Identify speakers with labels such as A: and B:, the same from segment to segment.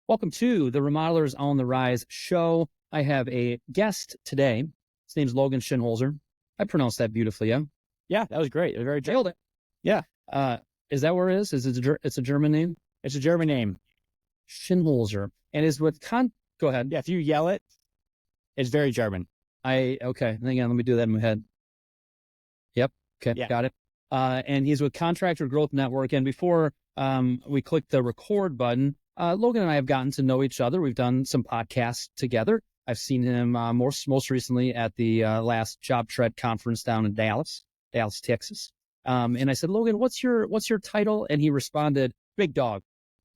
A: Welcome to the Remodelers On The Rise show. I have a guest today. His name's Logan Shinholser. I pronounced that beautifully, yeah?
B: Yeah, that was great. It was very
A: Nailed it.
B: Yeah.
A: Is that where it is? It's a German name?
B: It's a German name.
A: Shinholser. And is with go ahead.
B: Yeah, if you yell it, it's very German.
A: Okay. Hang on, let me do that in my head. Yep. Okay,
B: Yeah.
A: Got it. And he's with Contractor Growth Network. And before we click the record button, Logan and I have gotten to know each other. We've done some podcasts together. I've seen him most recently at the last Job Tread conference down in Dallas, Texas. And I said, Logan, what's your title? And he responded, Big Dog.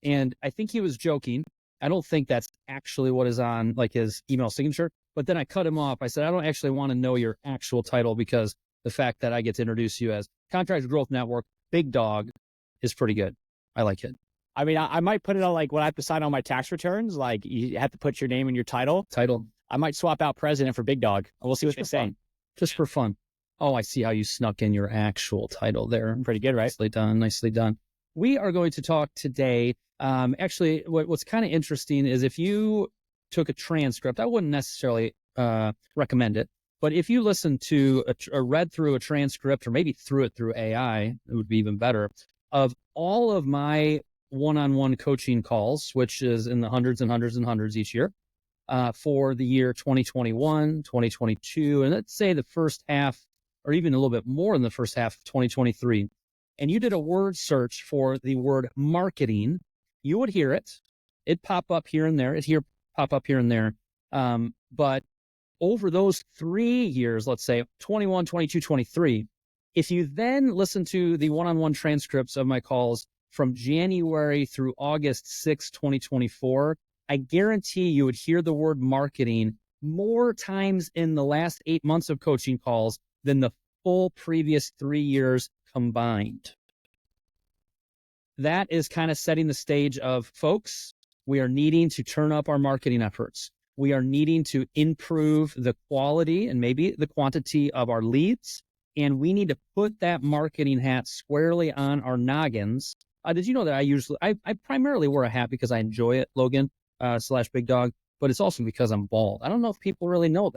A: And I think he was joking. I don't think that's actually what is on like his email signature. But then I cut him off. I said, I don't actually want to know your actual title because the fact that I get to introduce you as Contractor Growth Network, Big Dog, is pretty good. I like it.
B: I mean, I might put it on like when I have to sign on my tax returns, like you have to put your name and your title. I might swap out president for Big Dog. We'll see what they say.
A: Just for fun. Oh, I see how you snuck in your actual title there.
B: Pretty good, right?
A: Nicely done. We are going to talk today. Actually, what's kind of interesting is if you took a transcript, I wouldn't necessarily recommend it, but if you listen to or read through a transcript or maybe through AI, it would be even better, of all of my one-on-one coaching calls, which is in the hundreds and hundreds and hundreds each year, for the year 2021, 2022, and let's say the first half, or even a little bit more in the first half of 2023, and you did a word search for the word marketing, you would hear it. It'd pop up here and there. Pop up here and there. But over those 3 years, let's say 21, 22, 23, if you then listen to the one-on-one transcripts of my calls from January through August 6, 2024, I guarantee you would hear the word marketing more times in the last 8 months of coaching calls than the full previous 3 years combined. That is kind of setting the stage of, folks, we are needing to turn up our marketing efforts. We are needing to improve the quality and maybe the quantity of our leads. And we need to put that marketing hat squarely on our noggins. Did you know that I primarily wear a hat because I enjoy it, Logan, / Big Dog, but it's also because I'm bald. I don't know if people really know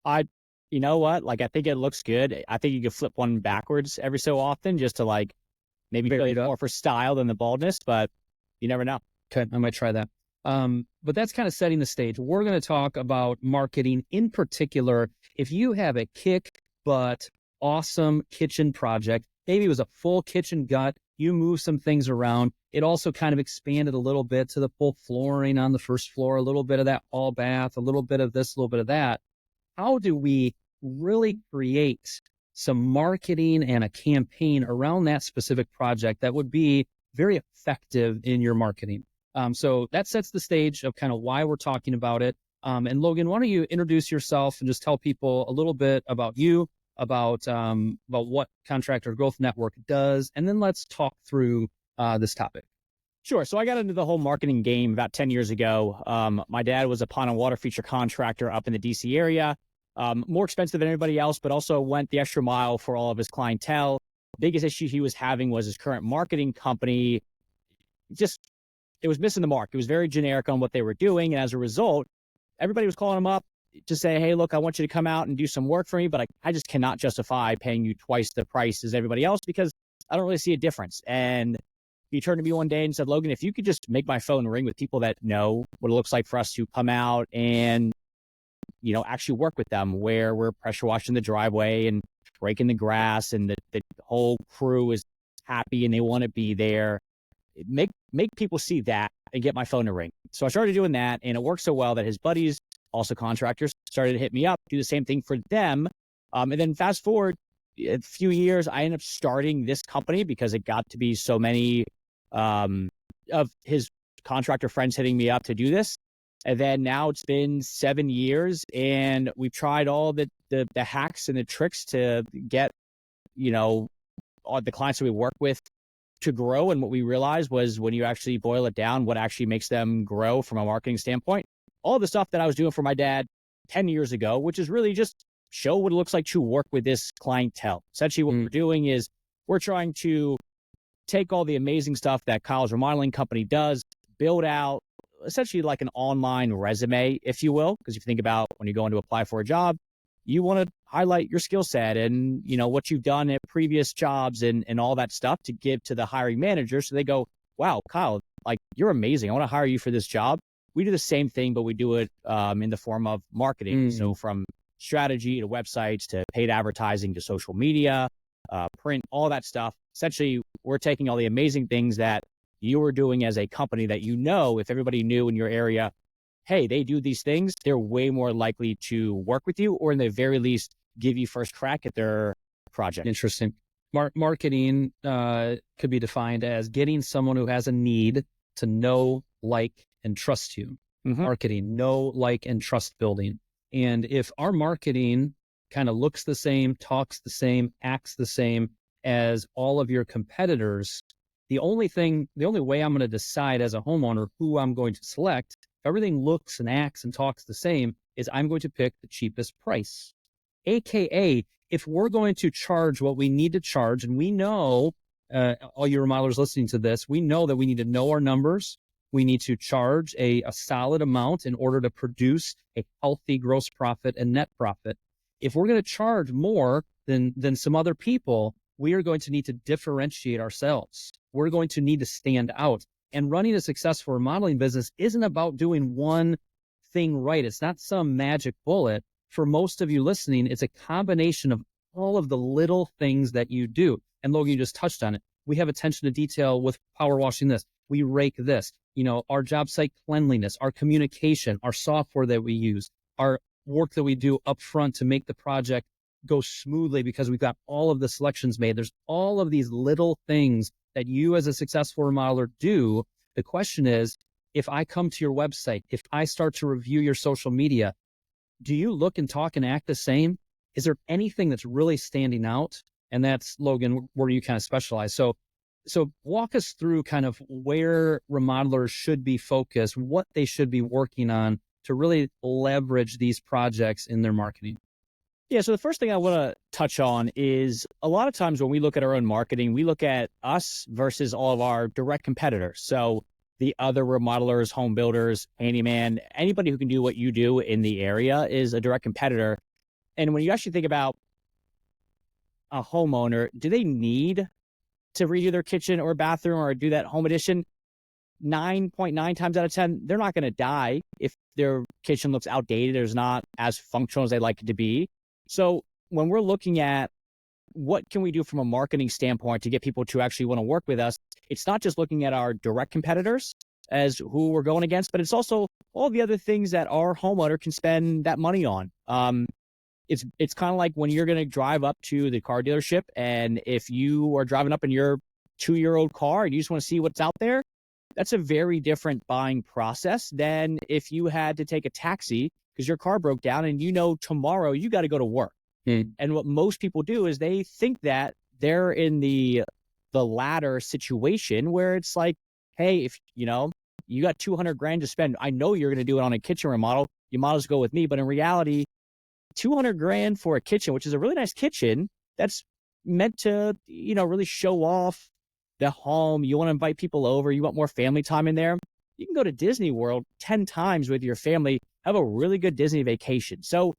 A: that.
B: You know what? Like, I think it looks good. I think you could flip one backwards every so often just to like maybe feel it more for style than the baldness, but you never know.
A: Okay, I might try that. But that's kind of setting the stage. We're going to talk about marketing in particular. If you have a kick-butt, awesome kitchen project, maybe it was a full kitchen gut, you move some things around. It also kind of expanded a little bit to the full flooring on the first floor, a little bit of that all bath, a little bit of this, a little bit of that. How do we really create some marketing and a campaign around that specific project that would be very effective in your marketing? So that sets the stage of kind of why we're talking about it. And Logan, why don't you introduce yourself and just tell people a little bit about you, about what Contractor Growth Network does, and then let's talk through this topic.
B: Sure. So I got into the whole marketing game about 10 years ago. My dad was a pond and water feature contractor up in the DC area, more expensive than anybody else, but also went the extra mile for all of his clientele. The biggest issue he was having was his current marketing company. It was missing the mark. It was very generic on what they were doing. And as a result, everybody was calling him up to say, hey, look, I want you to come out and do some work for me, but I just cannot justify paying you twice the price as everybody else because I don't really see a difference. And he turned to me one day and said, Logan, if you could just make my phone ring with people that know what it looks like for us to come out and, actually work with them, where we're pressure washing the driveway and raking the grass and the whole crew is happy and they want to be there. Make people see that and get my phone to ring. So I started doing that, and it worked so well that his buddies, also contractors, started to hit me up, do the same thing for them. And then fast forward a few years, I ended up starting this company because it got to be so many of his contractor friends hitting me up to do this. And then now it's been 7 years, and we've tried all the hacks and the tricks to get, all the clients that we work with to grow. And what we realized was when you actually boil it down, what actually makes them grow from a marketing standpoint, all the stuff that I was doing for my dad 10 years ago, which is really just show what it looks like to work with this clientele. Essentially what we're doing is we're trying to take all the amazing stuff that Kyle's remodeling company does, build out essentially like an online resume, if you will. Because if you think about when you go in to apply for a job, you want to highlight your skill set and, what you've done at previous jobs and all that stuff to give to the hiring manager. So they go, wow, Kyle, like you're amazing. I want to hire you for this job. We do the same thing, but we do it in the form of marketing. So from strategy to websites to paid advertising to social media, print, all that stuff. Essentially, we're taking all the amazing things that you were doing as a company that, if everybody knew in your area, hey, they do these things, they're way more likely to work with you, or in the very least, give you first crack at their project.
A: Interesting. Marketing could be defined as getting someone who has a need to know, like, and trust you. Marketing, know, like, and trust building. And if our marketing kind of looks the same, talks the same, acts the same as all of your competitors, the only way I'm going to decide as a homeowner who I'm going to select, if everything looks and acts and talks the same, is I'm going to pick the cheapest price. AKA, if we're going to charge what we need to charge, and we know, all your remodelers listening to this, we know that we need to know our numbers. We need to charge a solid amount in order to produce a healthy gross profit and net profit. If we're going to charge more than some other people, we are going to need to differentiate ourselves. We're going to need to stand out. And running a successful remodeling business isn't about doing one thing right. It's not some magic bullet. For most of you listening, it's a combination of all of the little things that you do. And Logan, you just touched on it. We have attention to detail with power washing this. We rake this. Our job site cleanliness, our communication, our software that we use, our work that we do up front to make the project go smoothly because we've got all of the selections made. There's all of these little things that you as a successful remodeler do. The question is, if I come to your website, if I start to review your social media, do you look and talk and act the same? Is there anything that's really standing out? And that's, Logan, where you kind of specialize. So walk us through kind of where remodelers should be focused, what they should be working on to really leverage these projects in their marketing.
B: Yeah, so the first thing I want to touch on is a lot of times when we look at our own marketing, we look at us versus all of our direct competitors. So the other remodelers, home builders, handyman, anybody who can do what you do in the area is a direct competitor. And when you actually think about a homeowner, do they need to redo their kitchen or bathroom or do that home addition? 9.9 times out of 10, they're not going to die if their kitchen looks outdated or is not as functional as they'd like it to be. So when we're looking at what can we do from a marketing standpoint to get people to actually want to work with us, it's not just looking at our direct competitors as who we're going against, but it's also all the other things that our homeowner can spend that money on. It's kind of like when you're going to drive up to the car dealership, and if you are driving up in your 2-year-old car and you just want to see what's out there, that's a very different buying process than if you had to take a taxi because your car broke down and tomorrow you got to go to work. And what most people do is they think that they're in the latter situation where it's like, hey, if you got 200 grand to spend, I know you're going to do it on a kitchen remodel. You might as well go with me. But in reality, 200 grand for a kitchen, which is a really nice kitchen that's meant to, really show off the home. You want to invite people over. You want more family time in there. You can go to Disney World 10 times with your family, have a really good Disney vacation. So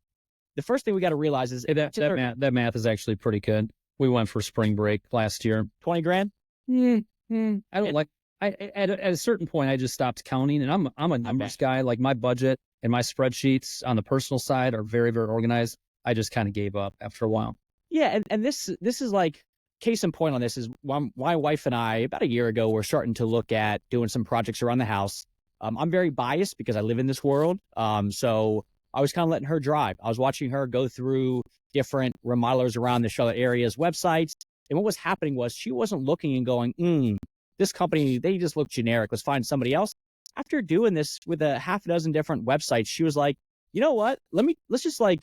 B: the first thing we got to realize is
A: that math is actually pretty good. We went for spring break last year.
B: 20 grand.
A: I don't at a certain point, I just stopped counting, and I'm a numbers guy. Like, my budget and my spreadsheets on the personal side are very, very organized. I just kind of gave up after a while.
B: Yeah. And this is like, case in point on this is my wife and I, about a year ago, were starting to look at doing some projects around the house. I'm very biased because I live in this world. So I was kind of letting her drive. I was watching her go through different remodelers around the Charlotte area's websites. And what was happening was she wasn't looking and going, this company, they just look generic. Let's find somebody else. After doing this with a half a dozen different websites, she was like, you know what? Let's just I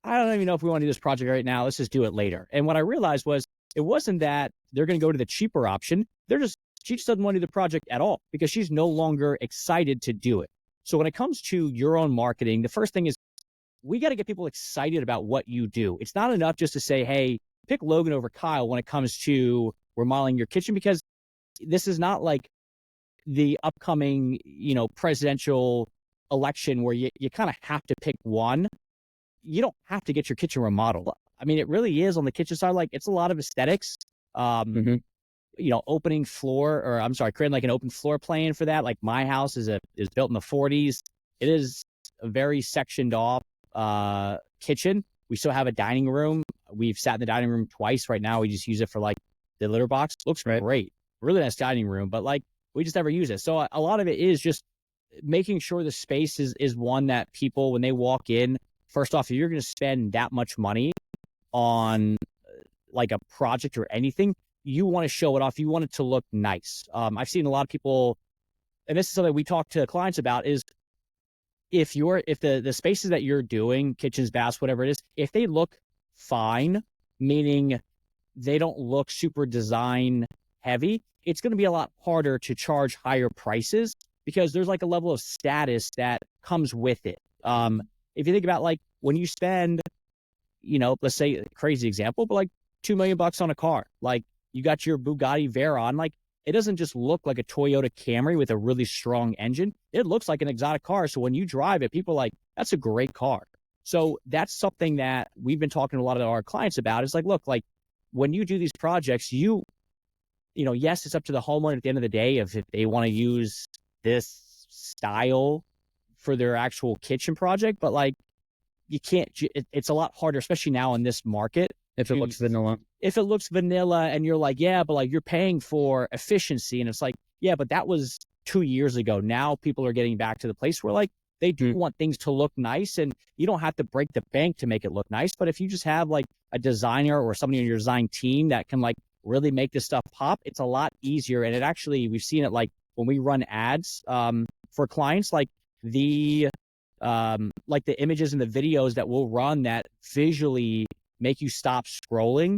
B: don't even know if we want to do this project right now. Let's just do it later. And what I realized was it wasn't that they're going to go to the cheaper option. She just doesn't want to do the project at all because she's no longer excited to do it. So when it comes to your own marketing, the first thing is we got to get people excited about what you do. It's not enough just to say, hey, pick Logan over Kyle when it comes to remodeling your kitchen, because this is not like the upcoming, presidential election where you kind of have to pick one. You don't have to get your kitchen remodeled. I mean, it really is on the kitchen side. Like, it's a lot of aesthetics.
A: Mm-hmm.
B: Opening floor, or I'm sorry, creating like an open floor plan for that. Like, my house is built in the 40s. It is a very sectioned off kitchen. We still have a dining room. We've sat in the dining room twice. Right now, we just use it for like the litter box. Looks great. Really nice dining room, but like, we just never use it. So a lot of it is just making sure the space is one that people, when they walk in, first off, if you're going to spend that much money on like a project or anything, you want to show it off. You want it to look nice. I've seen a lot of people, and this is something we talk to clients about, is if the spaces that you're doing, kitchens, baths, whatever it is, if they look fine, meaning they don't look super design heavy, it's going to be a lot harder to charge higher prices because there's like a level of status that comes with it. If you think about like when you spend, let's say a crazy example, but like $2 million on a car, like you got your Bugatti Veyron, like it doesn't just look like a Toyota Camry with a really strong engine. It looks like an exotic car. So when you drive it, people are like, that's a great car. So that's something that we've been talking to a lot of our clients about. Is like, look, like when you do these projects, yes, it's up to the homeowner at the end of the day if they want to use this style for their actual kitchen project, but like you can't, it's a lot harder, especially now in this market.
A: If it looks vanilla.
B: If it looks vanilla and you're like, yeah, but like you're paying for efficiency. And it's like, yeah, but that was 2 years ago. Now people are getting back to the place where like they do want things to look nice, and you don't have to break the bank to make it look nice. But if you just have like a designer or somebody on your design team that can like really make this stuff pop, it's a lot easier. And it actually, we've seen it like when we run ads for clients, like the images and the videos that we'll run that visually make you stop scrolling,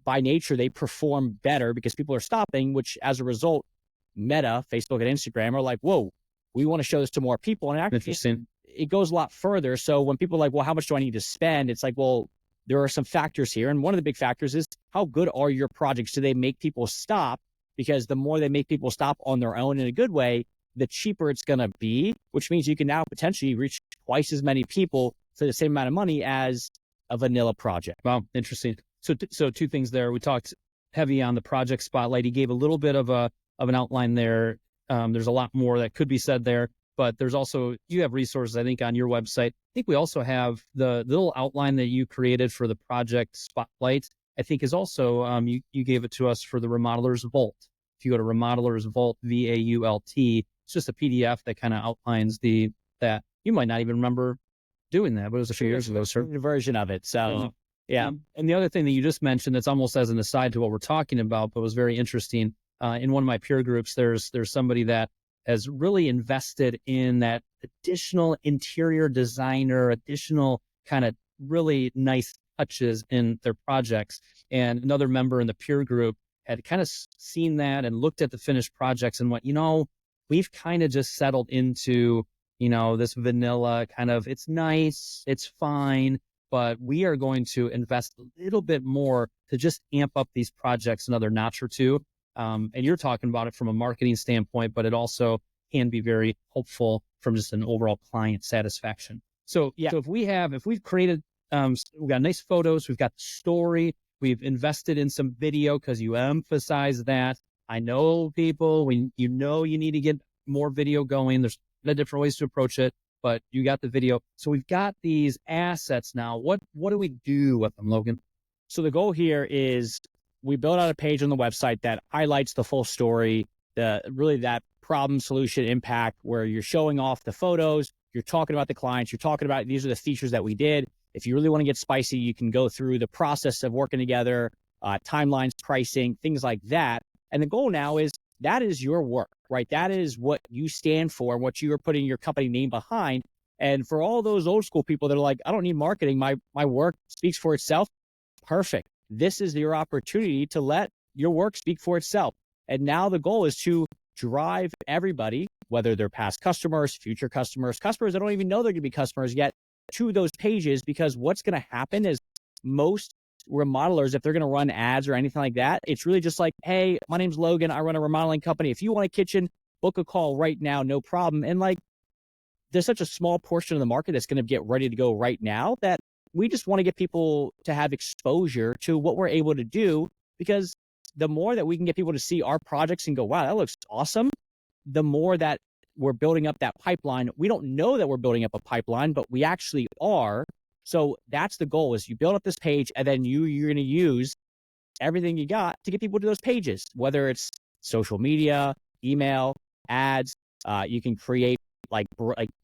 B: by nature, they perform better because people are stopping, which as a result, Meta, Facebook and Instagram are like, whoa, we want to show this to more people. And actually, it goes a lot further. So when people are like, well, how much do I need to spend? It's like, well, there are some factors here. And one of the big factors is how good are your projects? Do they make people stop? Because the more they make people stop on their own in a good way, the cheaper it's going to be, which means you can now potentially reach twice as many people for the same amount of money as a vanilla project.
A: Wow, interesting. So two things there. We talked heavy on the project spotlight. He gave a little bit of an outline there. There's a lot more that could be said there, but there's also, you have resources, I think, on your website. I think we also have the little outline that you created for the project spotlight. I think is also, you gave it to us for the Remodelers Vault. If you go to Remodelers Vault, VAULT, it's just a PDF that kind of outlines that. You might not even remember doing that, but it was a few years ago, sir.
B: A version of it. So, yeah.
A: And the other thing that you just mentioned, that's almost as an aside to what we're talking about, but was very interesting. In one of my peer groups, there's somebody that has really invested in that additional interior designer, additional kind of really nice touches in their projects. And another member in the peer group had kind of seen that and looked at the finished projects and went, we've kind of just settled into, this vanilla kind of, it's nice, it's fine, but we are going to invest a little bit more to just amp up these projects another notch or two. And you're talking about it from a marketing standpoint, but it also can be very helpful from just an overall client satisfaction. So, yeah. So if we've created, we've got nice photos, we've got the story, we've invested in some video because you emphasize that. I know people, you need to get more video going. There's different ways to approach it, but you got the video. So we've got these assets now. What do we do with them, Logan?
B: So the goal here is we build out a page on the website that highlights the full story, that problem, solution, impact, where you're showing off the photos, you're talking about the clients, you're talking about these are the features that we did. If you really want to get spicy, you can go through the process of working together, timelines, pricing, things like that. And the goal now is that is your work, right? That is what you stand for, what you are putting your company name behind. And for all those old school people that are like, I don't need marketing, my work speaks for itself. Perfect. This is your opportunity to let your work speak for itself. And now the goal is to drive everybody, whether they're past customers, future customers that don't even know they're going to be customers yet, to those pages. Because what's going to happen is most remodelers, if they're going to run ads or anything like that, it's really just like, hey, my name's Logan, I run a remodeling company. If you want a kitchen, book a call right now, no problem. And like, there's such a small portion of the market that's going to get ready to go right now that we just want to get people to have exposure to what we're able to do, because the more that we can get people to see our projects and go, wow, that looks awesome, the more that we're building up that pipeline. We don't know that we're building up a pipeline, but we actually are. So that's the goal, is you build up this page, and then you're going to use everything you got to get people to those pages, whether it's social media, email, ads. You can create like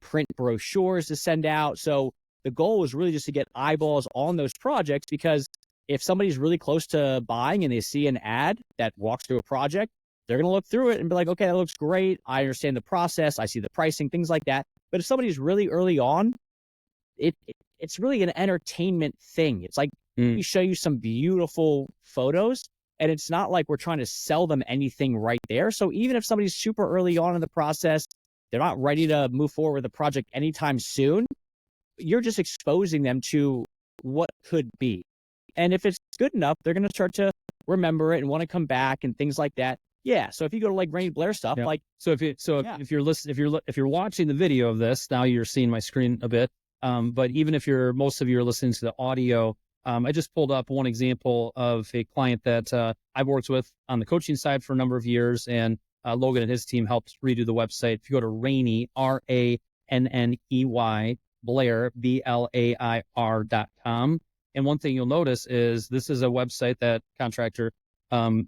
B: print brochures to send out. So the goal is really just to get eyeballs on those projects, because if somebody's really close to buying and they see an ad that walks through a project, they're going to look through it and be like, okay, that looks great. I understand the process. I see the pricing, things like that. But if somebody's really early on, it's really an entertainment thing. It's like we show you some beautiful photos, and it's not like we're trying to sell them anything right there. So even if somebody's super early on in the process, they're not ready to move forward with the project anytime soon, you're just exposing them to what could be. And if it's good enough, they're going to start to remember it and want to come back and things like that. Yeah. So if you go to like Rainy Blair stuff, like,
A: if you're watching the video of this, now you're seeing my screen a bit. But even if most of you are listening to the audio, I just pulled up one example of a client that I've worked with on the coaching side for a number of years, and Logan and his team helped redo the website. If you go to Rainy, RANNEY, Blair, BLAIR.com. And one thing you'll notice is this is a website that Contractor, a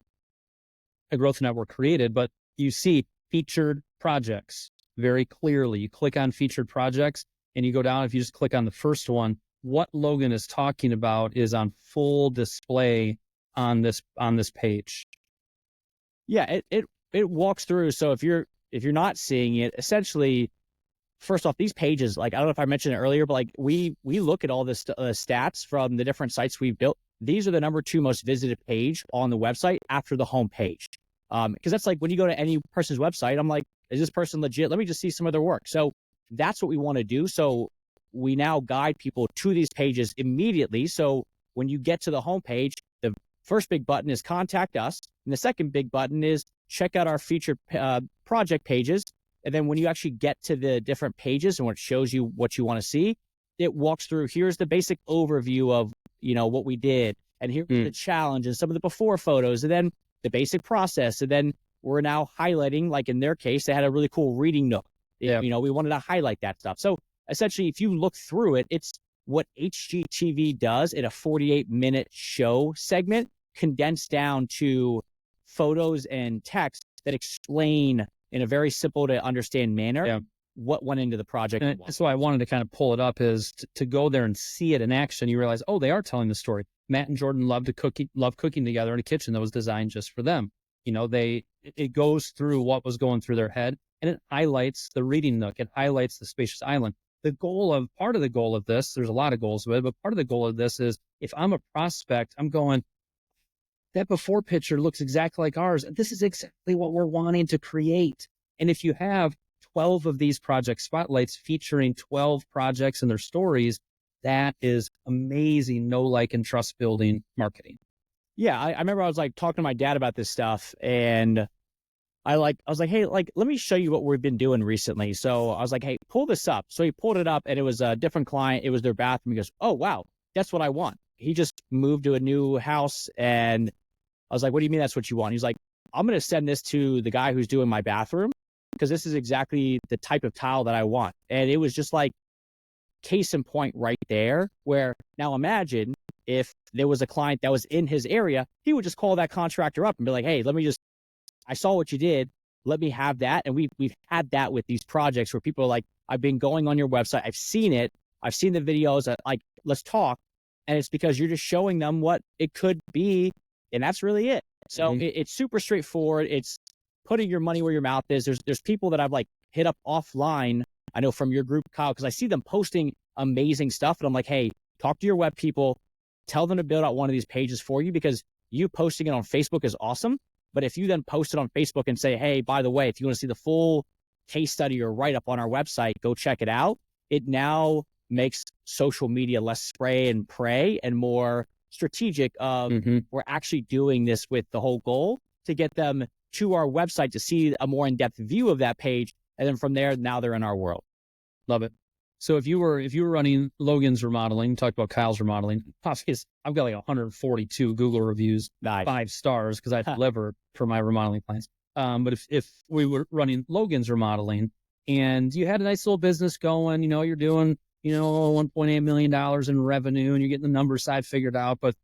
A: growth network, created, but you see featured projects very clearly. You click on featured projects and you go down. If you just click on the first one, what Logan is talking about is on full display on this page.
B: Yeah, it walks through. So if you're not seeing it, essentially, first off, these pages, like, I don't know if I mentioned it earlier, but like we look at all the stats from the different sites we've built. These are the number 2 most visited page on the website after the home page. Because that's like when you go to any person's website, I'm like, is this person legit? Let me just see some of their work. So that's what we want to do. So we now guide people to these pages immediately. So when you get to the home page, the first big button is contact us. And the second big button is check out our featured project pages. And then when you actually get to the different pages and when it shows you what you want to see, it walks through, here's the basic overview of, what we did. And here's the challenge and some of the before photos, and then the basic process. And then we're now highlighting, like in their case, they had a really cool reading nook. Yeah. We wanted to highlight that stuff. So essentially, if you look through it, it's what HGTV does in a 48-minute show segment, condensed down to photos and text that explain in a very simple to understand manner what went into the project.
A: And that's why I wanted to kind of pull it up, is to go there and see it in action. You realize, oh, they are telling the story. Matt and Jordan love cooking together in a kitchen that was designed just for them. It goes through what was going through their head, and it highlights the reading nook. It highlights the spacious island. Part of the goal of this, there's a lot of goals with it, but part of the goal of this is, if I'm a prospect, I'm going, that before picture looks exactly like ours. This is exactly what we're wanting to create. And if you have 12 of these project spotlights featuring 12 projects and their stories, that is amazing, know, like, and trust building marketing.
B: Yeah, I remember I was like talking to my dad about this stuff, and I was like, hey, like, let me show you what we've been doing recently. So I was like, hey, pull this up. So he pulled it up, and it was a different client. It was their bathroom. He goes, oh, wow, that's what I want. He just moved to a new house, and I was like, what do you mean that's what you want? He's like, I'm going to send this to the guy who's doing my bathroom, because this is exactly the type of tile that I want. And it was just like case in point right there, where now imagine if there was a client that was in his area, he would just call that contractor up and be like, hey, I saw what you did. Let me have that. And we've had that with these projects where people are like, I've been going on your website. I've seen it. I've seen the videos. Like, let's talk. And it's because you're just showing them what it could be. And that's really it. So it's super straightforward. It's putting your money where your mouth is. There's people that I've like hit up offline, I know from your group, Kyle, because I see them posting amazing stuff. And I'm like, hey, talk to your web people. Tell them to build out one of these pages for you, because you posting it on Facebook is awesome. But if you then post it on Facebook and say, hey, by the way, if you want to see the full case study or write-up on our website, go check it out. It now makes social media less spray and pray and more strategic of we're actually doing this with the whole goal to get them to our website to see a more in-depth view of that page. And then from there, now they're in our world.
A: Love it. So if you were running Logan's Remodeling, talked about Kyle's Remodeling, I've got like 142 Google reviews,
B: Nice.
A: 5 stars because I deliver for my remodeling clients. But if we were running Logan's Remodeling and you had a nice little business going, you're doing, $1.8 million in revenue and you're getting the number side figured out, but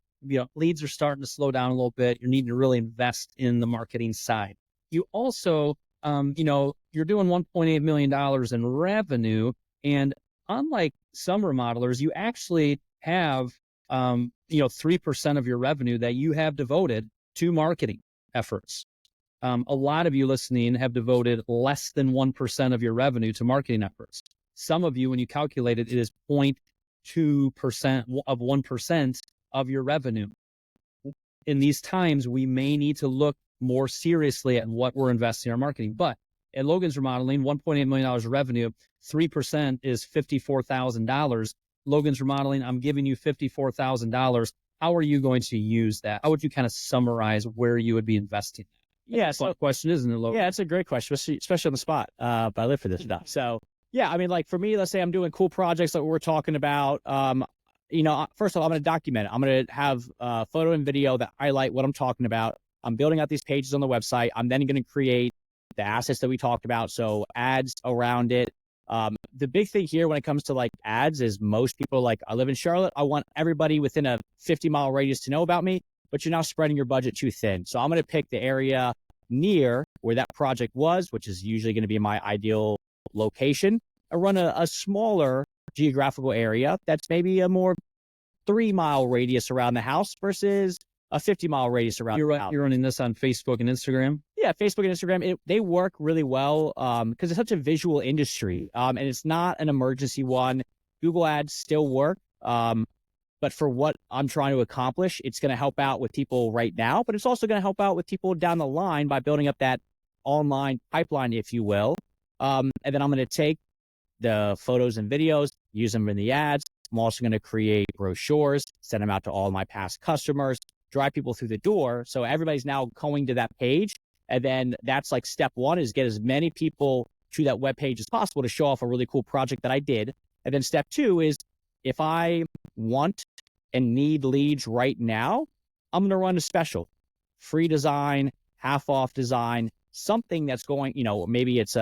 A: leads are starting to slow down a little bit. You're needing to really invest in the marketing side. You also, you're doing $1.8 million in revenue. And unlike some remodelers, you actually have, 3% of your revenue that you have devoted to marketing efforts. A lot of you listening have devoted less than 1% of your revenue to marketing efforts. Some of you, when you calculate it, it is 0.2% of 1% of your revenue. In these times, we may need to look more seriously at what we're investing in our marketing. But at Logan's Remodeling, $1.8 million revenue, 3% is $54,000. Logan's Remodeling, I'm giving you $54,000. How are you going to use that? How would you kind of summarize where you would be investing?
B: Yeah, so
A: question, isn't it, Logan?
B: Yeah, it's a great question, especially on the spot. But I live for this stuff. So yeah, I mean, like for me, let's say I'm doing cool projects like we're talking about. First of all, I'm going to document it. I'm going to have photo and video that highlight what I'm talking about. I'm building out these pages on the website. I'm then going to create the assets that we talked about. So ads around it. The big thing here when it comes to like ads is most people like, I live in Charlotte. I want everybody within a 50-mile radius to know about me, but you're now spreading your budget too thin. So I'm going to pick the area near where that project was, which is usually going to be my ideal location. I run a smaller geographical area that's maybe a more 3-mile radius around the house versus a 50-mile radius around the house.
A: You're running this on Facebook and Instagram?
B: Yeah, Facebook and Instagram, they work really well because it's such a visual industry and it's not an emergency one. Google ads still work, but for what I'm trying to accomplish, it's going to help out with people right now, but it's also going to help out with people down the line by building up that online pipeline, if you will. And then I'm going to take the photos and videos, use them in the ads. I'm also going to create brochures, send them out to all my past customers, drive people through the door. So everybody's now going to that page. And then that's like step one is get as many people to that web page as possible to show off a really cool project that I did. And then step two is if I want and need leads right now, I'm going to run a special, free design, half off design, something that's going, maybe it's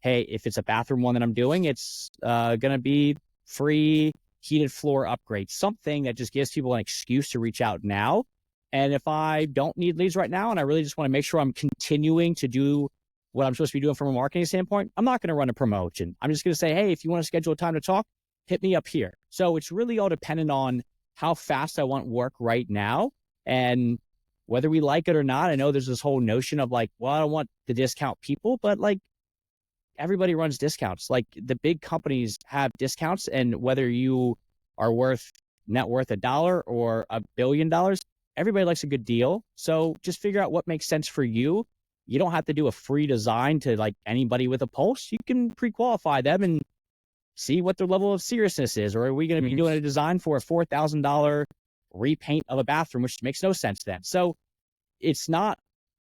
B: hey, if it's a bathroom one that I'm doing, it's going to be free heated floor upgrade, something that just gives people an excuse to reach out now. And if I don't need leads right now, and I really just want to make sure I'm continuing to do what I'm supposed to be doing from a marketing standpoint, I'm not going to run a promotion. I'm just going to say, hey, if you want to schedule a time to talk, hit me up here. So it's really all dependent on how fast I want work right now. And whether we like it or not, I know there's this whole notion of like, well, I don't want to discount people, but like everybody runs discounts. Like the big companies have discounts, and whether you are net worth $1 or $1 billion, everybody likes a good deal. So just figure out what makes sense for you. You don't have to do a free design to like anybody with a pulse. You can pre-qualify them and see what their level of seriousness is. Or are we going to be doing a design for a $4,000 repaint of a bathroom, which makes no sense then. So it's not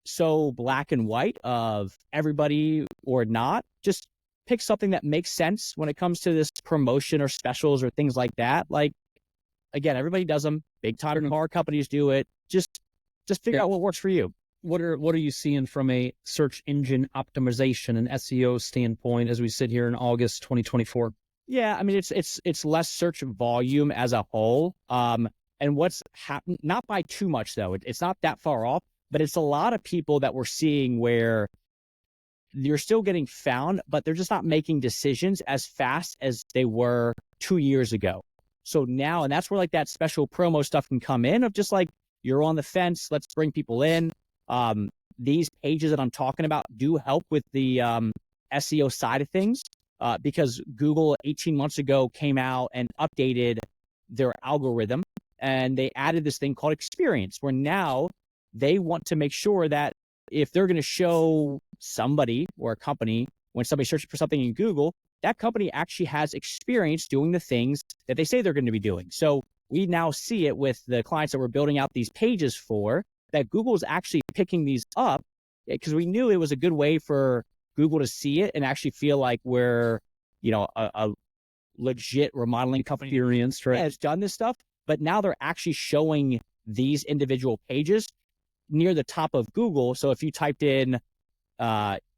B: so black and white of everybody or not. Just pick something that makes sense when it comes to this promotion or specials or things like that. Like, again, everybody does them. Big time car companies do it. Just figure out what works for you.
A: What are you seeing from a search engine optimization and SEO standpoint as we sit here in August 2024?
B: Yeah, I mean it's less search volume as a whole. And what's happened, not by too much though. It's not that far off, but it's a lot of people that we're seeing where you're still getting found, but they're just not making decisions as fast as they were 2 years ago. So now, and that's where like that special promo stuff can come in of just like, you're on the fence, let's bring people in. These pages that I'm talking about do help with the SEO side of things because Google 18 months ago came out and updated their algorithm, and they added this thing called experience, where now they want to make sure that if they're going to show somebody or a company, when somebody's searching for something in Google, that company actually has experience doing the things that they say they're going to be doing. So we now see it with the clients that we're building out these pages for, that Google is actually picking these up because we knew it was a good way for Google to see it and actually feel like we're, a legit remodeling company
A: Experienced, right?
B: has done this stuff. But now they're actually showing these individual pages near the top of Google. So if you typed in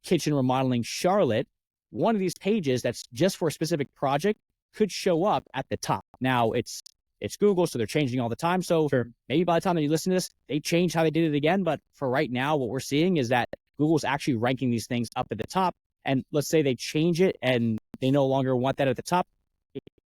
B: kitchen remodeling Charlotte, one of these pages that's just for a specific project could show up at the top. Now it's Google, so they're changing all the time. So maybe by the time that you listen to this, they change how they did it again. But for right now, what we're seeing is that Google's actually ranking these things up at the top. And let's say they change it and they no longer want that at the top.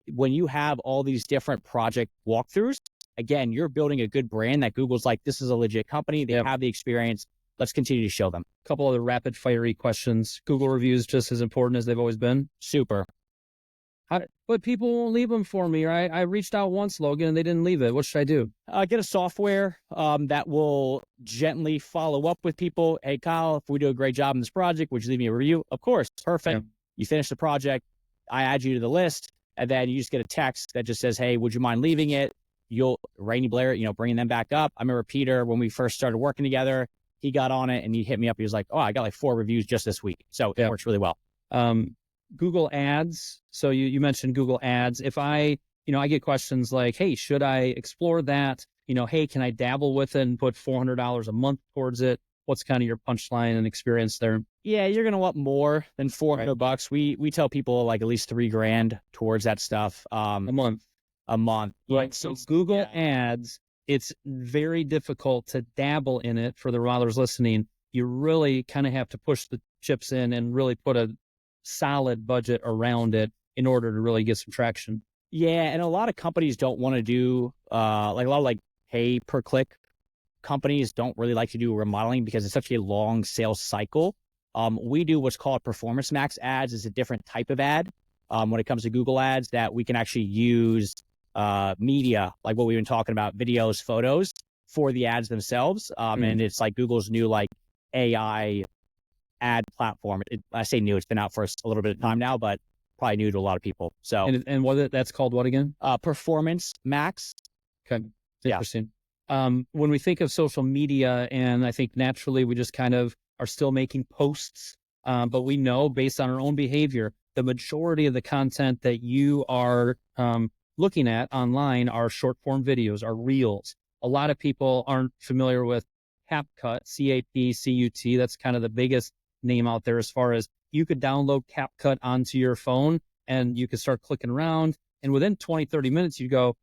B: When you have all these different project walkthroughs, again, you're building a good brand that Google's like, this is a legit company. They have the experience. Let's continue to show them.
A: A couple other rapid fiery questions. Google reviews just as important as they've always been.
B: Super.
A: But people won't leave them for me, right? I reached out once, Logan, and they didn't leave it. What should I do?
B: Get a software that will gently follow up with people. Hey, Kyle, if we do a great job in this project, would you leave me a review? Of course. Perfect. Yeah. You finish the project. I add you to the list. And then you just get a text that just says, hey, would you mind leaving it? Rainy Blair, bringing them back up. I remember Peter, when we first started working together, he got on it and he hit me up. He was like, oh, I got like 4 reviews just this week. So it works really well.
A: Google Ads. So you mentioned Google Ads. If I get questions like, hey, should I explore that? Hey, can I dabble with it and put $400 a month towards it? What's kind of your punchline and experience there?
B: Yeah, you're going to want more than $400. We tell people like at least $3,000 towards that stuff.
A: A month.
B: Right.
A: So Google Ads, it's very difficult to dabble in it for the remodelers listening. You really kind of have to push the chips in and really put a solid budget around it in order to really get some traction.
B: Yeah, and a lot of companies don't want to do like a lot of like pay per click companies don't really like to do remodeling because it's such a long sales cycle. We do what's called Performance Max ads. Is a different type of ad when it comes to Google ads that we can actually use media, like what we've been talking about, videos, photos for the ads themselves. And it's like Google's new like AI ad platform. I say new, it's been out for a little bit of time now, but probably new to a lot of people. So
A: and that's called what again?
B: Performance Max.
A: Okay, interesting. When we think of social media, and I think naturally we just kind of are still making posts, but we know based on our own behavior, the majority of the content that you are looking at online are short form videos, are reels. A lot of people aren't familiar with CapCut, CapCut. That's kind of the biggest name out there as far as you could download CapCut onto your phone and you could start clicking around. And within 20, 30 minutes, you go,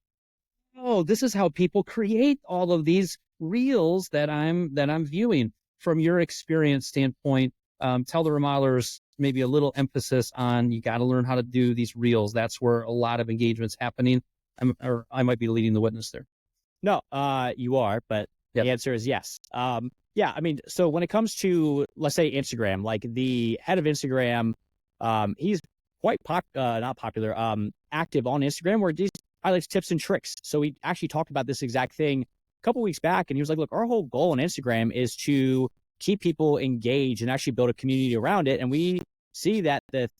A: oh, this is how people create all of these reels that I'm viewing. From your experience standpoint, tell the remodelers maybe a little emphasis on you got to learn how to do these reels. That's where a lot of engagement's happening. I might be leading the witness there.
B: No, you are, but the answer is yes. Yeah, I mean, so when it comes to, let's say, Instagram, like the head of Instagram, he's quite not popular, active on Instagram where he highlights tips and tricks. So we actually talked about this exact thing a couple weeks back, and he was like, look, our whole goal on Instagram is to keep people engaged and actually build a community around it. And we see that the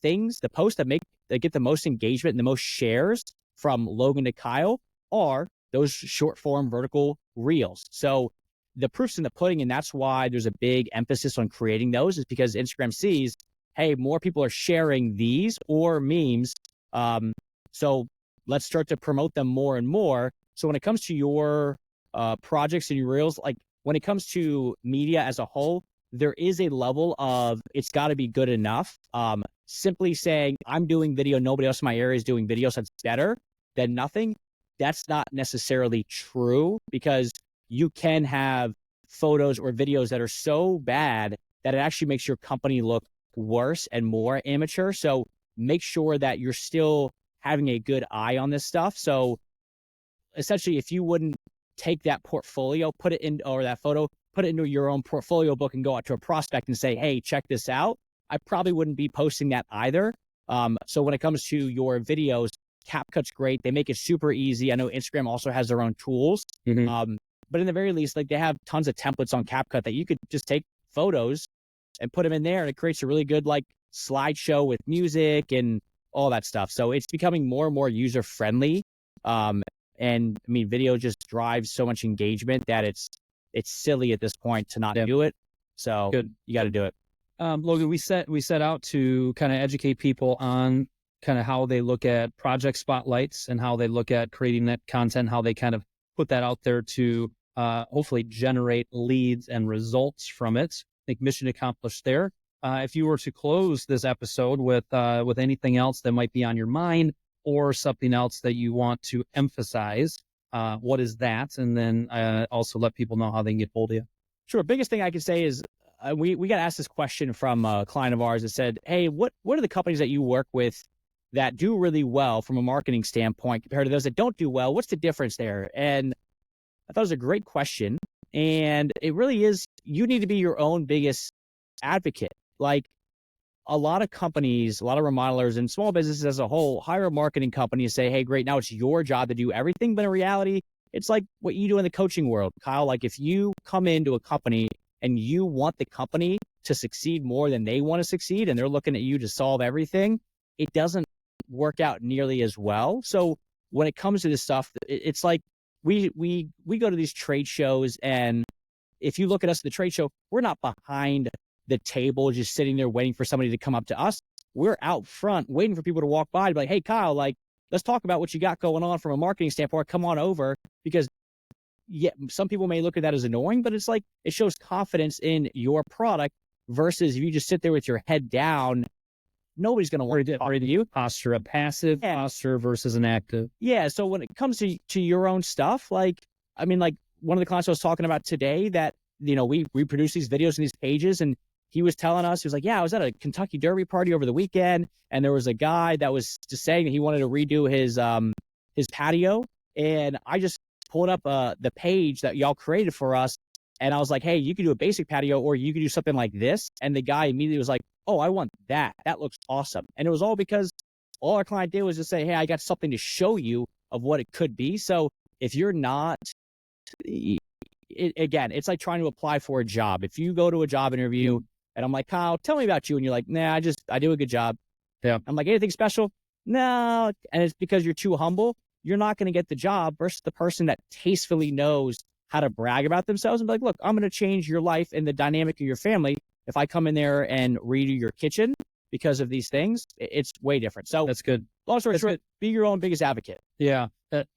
B: posts that get the most engagement and the most shares from Logan to Kyle are those short form vertical reels. So the proof's in the pudding, and that's why there's a big emphasis on creating those, is because Instagram sees, hey, more people are sharing these or memes. So let's start to promote them more and more. So when it comes to your projects and your reels, like when it comes to media as a whole, there is a level of it's got to be good enough. Simply saying, I'm doing video, nobody else in my area is doing video, so it's better than nothing. That's not necessarily true, because you can have photos or videos that are so bad that it actually makes your company look worse and more amateur. So make sure that you're still having a good eye on this stuff. So essentially, if you wouldn't take that portfolio, put it in, or that photo, put it into your own portfolio book and go out to a prospect and say, hey, check this out, I probably wouldn't be posting that either. So when it comes to your videos, CapCut's great. They make it super easy. I know Instagram also has their own tools. But in the very least, like they have tons of templates on CapCut that you could just take photos and put them in there, and it creates a really good like slideshow with music and all that stuff. So it's becoming more and more user friendly. And I mean, video just drives so much engagement that it's silly at this point to not do it. So
A: Good.
B: you got to do it.
A: Logan, we set out to kind of educate people on kind of how they look at project spotlights and how they look at creating that content, how they kind of put that out there to hopefully generate leads and results from it. I think mission accomplished there. If you were to close this episode with anything else that might be on your mind or something else that you want to emphasize, what is that? And then also let people know how they can get hold of you.
B: Sure. Biggest thing I could say is we got asked this question from a client of ours that said, hey, what are the companies that you work with that do really well from a marketing standpoint compared to those that don't do well? What's the difference there? And I thought it was a great question. And it really is, you need to be your own biggest advocate. Like a lot of companies, a lot of remodelers and small businesses as a whole hire a marketing company and say, hey, great, now it's your job to do everything. But in reality, it's like what you do in the coaching world, Kyle. Like if you come into a company and you want the company to succeed more than they want to succeed, and they're looking at you to solve everything, it doesn't work out nearly as well. So when it comes to this stuff, it's like we go to these trade shows, and if you look at us at the trade show, we're not behind the table just sitting there waiting for somebody to come up to us. We're out front waiting for people to walk by to be like, hey, Kyle, like, let's talk about what you got going on from a marketing standpoint. Come on over. Because yeah, some people may look at that as annoying, but it's like it shows confidence in your product versus if you just sit there with your head down, nobody's going to want to talk to you.
A: Posture, a passive posture versus an active.
B: Yeah. So when it comes to your own stuff, like, I mean, like one of the clients I was talking about today that, you know, we produce these videos and these pages, and he was telling us, he was like, yeah, I was at a Kentucky Derby party over the weekend, and there was a guy that was just saying that he wanted to redo his patio. And I just pulled up the page that y'all created for us. And I was like, hey, you could do a basic patio or you could do something like this. And the guy immediately was like, oh, I want that. That looks awesome. And it was all because all our client did was just say, hey, I got something to show you of what it could be. So if you're not, again, it's like trying to apply for a job. If you go to a job interview and I'm like, Kyle, tell me about you. And you're like, nah, I do a good job.
A: Yeah.
B: I'm like, anything special? No. And it's because you're too humble. You're not going to get the job versus the person that tastefully knows how to brag about themselves and be like, look, I'm going to change your life and the dynamic of your family. If I come in there and redo your kitchen because of these things, it's way different. So
A: that's good.
B: Long story short, be your own biggest advocate.
A: Yeah.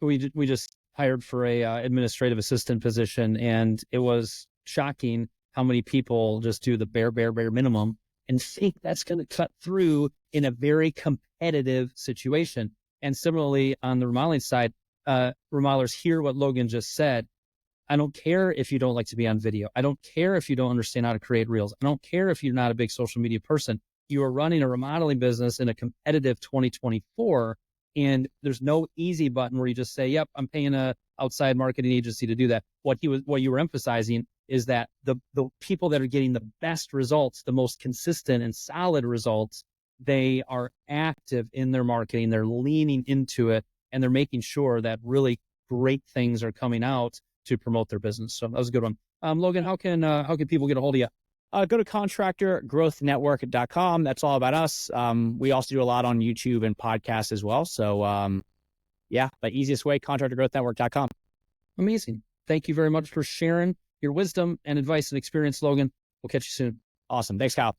A: We just hired for a administrative assistant position, and it was shocking how many people just do the bare minimum and think that's going to cut through in a very competitive situation. And similarly, on the remodeling side, remodelers hear what Logan just said. I don't care if you don't like to be on video. I don't care if you don't understand how to create reels. I don't care if you're not a big social media person. You are running a remodeling business in a competitive 2024, and there's no easy button where you just say, yep, I'm paying a outside marketing agency to do that. What you were emphasizing is that the people that are getting the best results, the most consistent and solid results, they are active in their marketing. They're leaning into it, and they're making sure that really great things are coming out to promote their business. So that was a good one. Logan, how can people get a hold of you?
B: Go to contractorgrowthnetwork.com. That's all about us. We also do a lot on YouTube and podcasts as well. So yeah, the easiest way, contractorgrowthnetwork.com.
A: Amazing. Thank you very much for sharing your wisdom and advice and experience, Logan. We'll catch you soon.
B: Awesome. Thanks, Kyle.